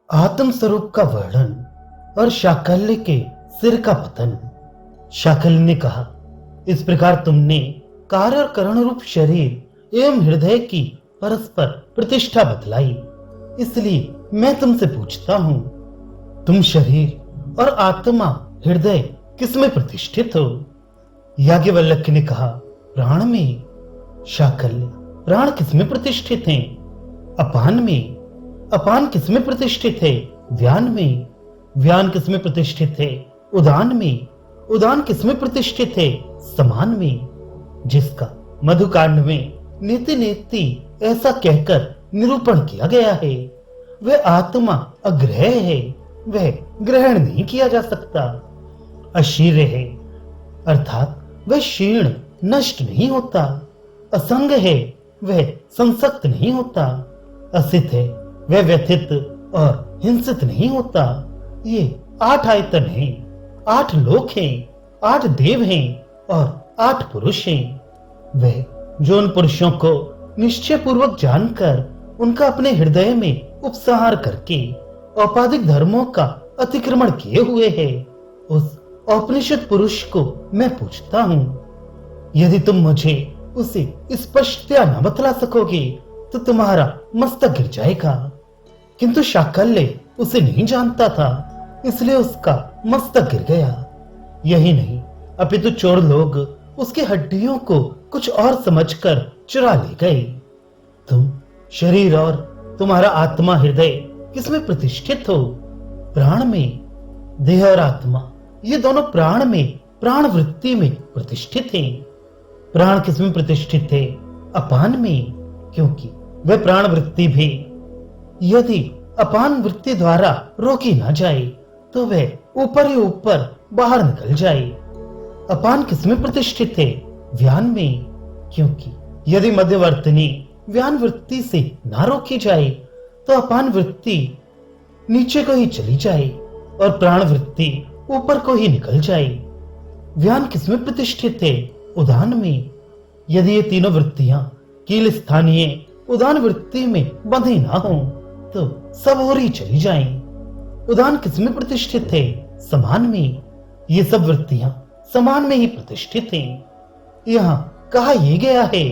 आत्म स्वरूप का वर्णन और शाकल्य के सिर का पतन। शाकल्य ने कहा, इस प्रकार तुमने कार्य और करण रूप शरीर एवं हृदय की परस्पर प्रतिष्ठा बतलाई, इसलिए मैं तुमसे पूछता हूं, तुम शरीर और आत्मा हृदय किसमें प्रतिष्ठित हो? याज्ञवल्क्य ने कहा, प्राण में। शाकल्य, प्राण किसमें प्रतिष्ठित हैं? अपान में। अपान किसमें प्रतिष्ठित है? व्यान में। व्यान किसमें प्रतिष्ठित है? उदान में। उदान किसमें प्रतिष्ठित है? समान में। जिसका मधुकांड में नेति नेति ऐसा कहकर निरूपण किया गया है, वह आत्मा अग्रह है, वह ग्रहण नहीं किया जा सकता। अशीर्य है अर्थात वह क्षीण नष्ट नहीं होता। असंग है वह संसक्त नहीं होता। असित है वह व्यथित और हिंसित नहीं होता। ये 8 आयतन हैं, 8 लोक हैं, 8 देव हैं और 8 पुरुष हैं। वह जो उन पुरुषों को निश्चय पूर्वक जानकर उनका अपने हृदय में उपसंहार करके औपाधिक धर्मों का अतिक्रमण किए हुए है, उस औपनिषद पुरुष को मैं पूछता हूं, यदि तुम मुझे उसे स्पष्टतया न बतला सकोगे तो तुम्हारा मस्तक गिर जाएगा। किंतु शाकल्य उसे नहीं जानता था, इसलिए उसका मस्तक गिर गया। यही नहीं, अपितु चोर लोग उसकी हड्डियों को कुछ और समझकर चुरा ले गए। तुम शरीर और तुम्हारा आत्मा हृदय किसमें प्रतिष्ठित हो? प्राण में। देह और आत्मा ये दोनों प्राण में, प्राण वृत्ति में प्रतिष्ठित हैं। प्राण किसमें प्रतिष्ठित है? अपान में, क्योंकि वह प्राण वृत्ति भी यदि अपान वृत्ति द्वारा रोकी ना जाए तो वह ऊपर ही ऊपर बाहर निकल जाए। अपान किसमें प्रतिष्ठित है? व्यान में, क्योंकि यदि मध्यवर्तनी व्यान वृत्ति से ना रोकी जाए तो अपान वृत्ति नीचे को ही चली जाए और प्राण वृत्ति ऊपर को ही निकल जाए। व्यान किसमें प्रतिष्ठित है? उदान में। यदि ये तीनों वृत्तियां कील स्थानीय उदान वृत्ति में बंधी ना हो तो सब और ही चली जाएं। उदान किसमें प्रतिष्ठित है? समान में। ये सब वृत्तियां समान में ही प्रतिष्ठित हैं। यहाँ कहा यह गया है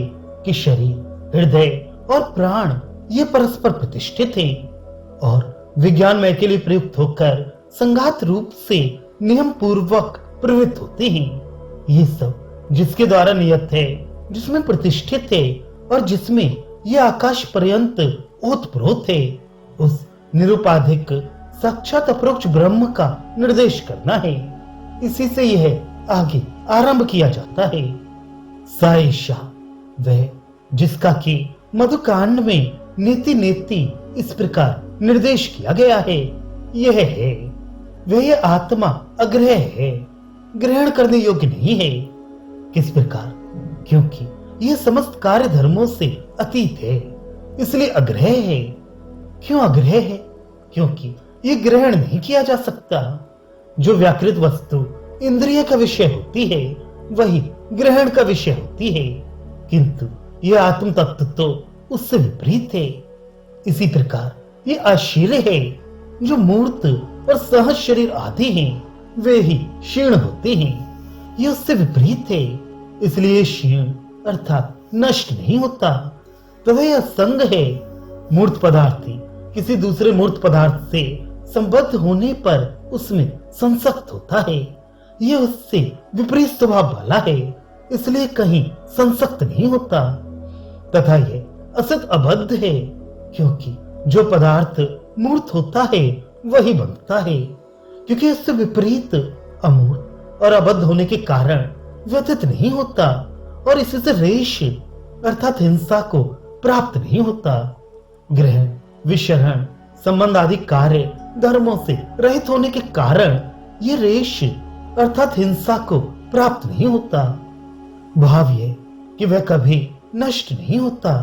कि शरीर, हृदय और प्राण ये परस्पर प्रतिष्ठित हैं और विज्ञान में के लिए प्रयुक्त होकर संघात रूप से नियम पूर्वक प्रवृत्त होते हैं। ये सब जिसके द्वारा नियत है, जिसमें प्रतिष्ठित है और जिसमें यह आकाश पर्यंत ओतप्रोत है, उस निरुपाधिक साक्षात अपरोक्ष ब्रह्म का निर्देश करना है। इसी से यह आगे आरंभ किया जाता है। साईशा वह जिसका कि मधुकांड में नेति नेति इस प्रकार निर्देश किया गया है, यह है वह ये आत्मा अग्रह है, ग्रहण करने योग्य नहीं है। किस प्रकार? क्योंकि यह समस्त कार्य धर्मों से अतीत है, इसलिए अग्रह है। क्यों अग्रह है? क्योंकि यह ग्रहण नहीं किया जा सकता। जो व्याकृत वस्तु इंद्रिय का विषय होती है वही ग्रहण का विषय होती है, किंतु यह आत्म तत्व तो उससे विपरीत है। इसी प्रकार यह आश्चर्य है, जो मूर्त और सहज शरीर आदि हैं वे ही क्षीण होते हैं। यह उससे विपरीत है, इसलिए क्षीण अर्थात नष्ट नहीं होता। तथा यह संग है। मूर्त पदार्थी किसी दूसरे मूर्त पदार्थ से संबद्ध होने पर उसमें संसक्त होता है। यह उससे विपरीत स्वभाव वाला है, इसलिए कहीं संसक्त नहीं होता। तथा यह असत अबद्ध है, क्योंकि जो पदार्थ मूर्त होता है वही बनता है, क्योंकि उससे विपरीत अमूर्त और अबद्ध होने के कारण व्यथित नहीं होता और इसी से रेश अर्थात हिंसा को प्राप्त नहीं होता। ग्रहण, विशरण, संबंध आदि कार्य धर्मों से रहित होने के कारण ये रेश अर्थात हिंसा को प्राप्त नहीं होता। भाव यह कि वह कभी नष्ट नहीं होता।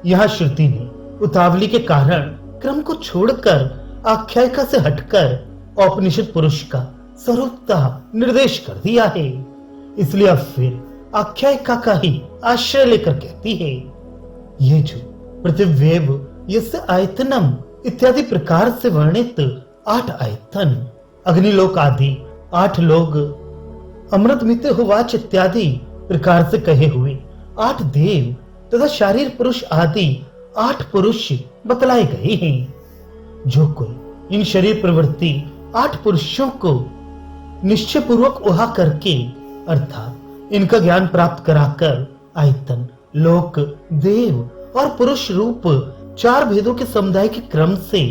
यहाँ श्रुति ने उतावली के कारण क्रम को छोड़कर आख्यायिका से हटकर औपनिषद पुरुष का स्वरूपतः निर्देश कर दिया है, इसलिए अब फिर आख्यायिका का ही आश्रय लेकर कहती है, ये जो पृथिव्येव यस्य आयतनम इत्यादि प्रकार से वर्णित 8 आयतन, अग्निलोक आदि 8 लोग, अमृत मित्र होवाच इत्यादि प्रकार से कहे हुए 8 देव तथा शारीर पुरुष आदि 8 पुरुष बतलाए गए हैं। जो कोई इन शरीर प्रवृत्ति 8 पुरुषों को निश्चय पूर्वक उहा करके अर्थात इनका ज्ञान प्राप्त कराकर आयतन, लोक, देव और पुरुष रूप 4 भेदों के समुदाय के क्रम से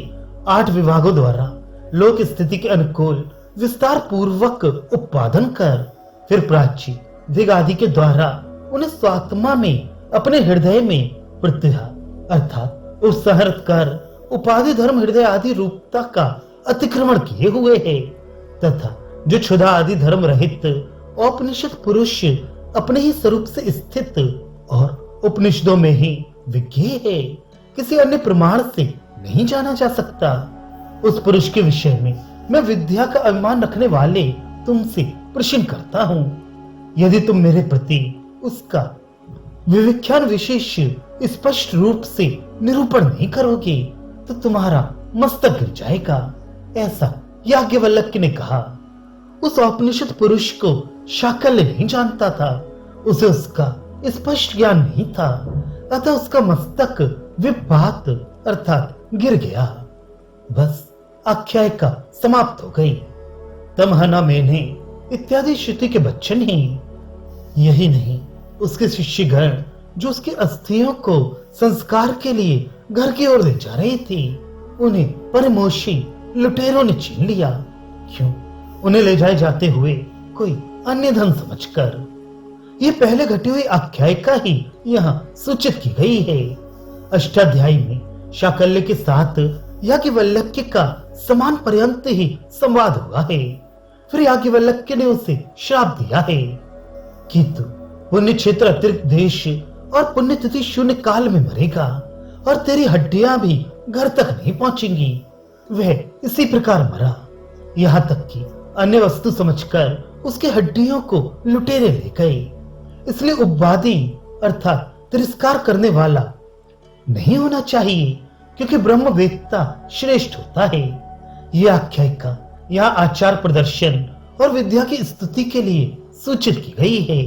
8 विभागों द्वारा लोक स्थिति के अनुकूल विस्तार पूर्वक उत्पादन कर फिर प्राची दिग आदि के द्वारा उन्हें स्वात्मा में अपने हृदय में प्रत्यह अर्थात उत्सहृत कर उपाधि धर्म हृदय आदि रूपता का अतिक्रमण किए हुए है तथा जो क्षुधा आदि धर्म रहित औपनिषद पुरुष अपने ही स्वरूप से स्थित और उपनिषदों में ही विज्ञ है, किसी अन्य प्रमाण से नहीं जाना जा सकता। उस पुरुष के विषय में मैं विद्या का अभिमान रखने वाले तुमसे प्रश्न करता हूँ। यदि तुम मेरे प्रति उसका विवेख्यान विशेष स्पष्ट रूप से निरूपण नहीं करोगे तो तुम्हारा मस्तक गिर जाएगा, ऐसा याज्ञवल्क्य ने कहा। उस औपनिषद पुरुष को शाकल्य नहीं जानता था, उसे उसका स्पष्ट ज्ञान नहीं था, अतः उसका मस्तक विपात अर्थात गिर गया। बस आख्यायिका समाप्त हो गई। तमहना मैंने इत्यादि श्रुति के वचन ही, यही नहीं उसके शिष्यगण जो उसकी अस्थियों को संस्कार के लिए घर की ओर ले जा रही थी, उन्हें परमोशी लुटेरों ने छीन लिया। क्यों? उन्हें ले जाए जाते हुए कोई अन्य धन समझकर। ये पहले घटी हुई आख्यायिका ही यहाँ सूचित की गई है। अष्टाध्यायी में शाकल्य के साथ याज्ञवल्क्य का समान पर्यंत ही संवाद हुआ है। फिर याज्ञवल्क्य ने उसे श्राप दिया है कि तू पुण्य क्षेत्र अतिरिक्त देश और पुण्यतिथि शून्य काल में मरेगा और तेरी हड्डियां भी घर तक नहीं पहुंचेंगी। वह इसी प्रकार मरा, यहाँ तक कि अन्य वस्तु समझकर उसकी हड्डियों को लुटेरे ले गए। इसलिए उपवादी अर्थात तिरस्कार करने वाला नहीं होना चाहिए, क्योंकि ब्रह्मवेत्ता श्रेष्ठ होता है। यह आख्यायिका यहाँ आचार प्रदर्शन और विद्या की स्तुति के लिए सूचित की गई है।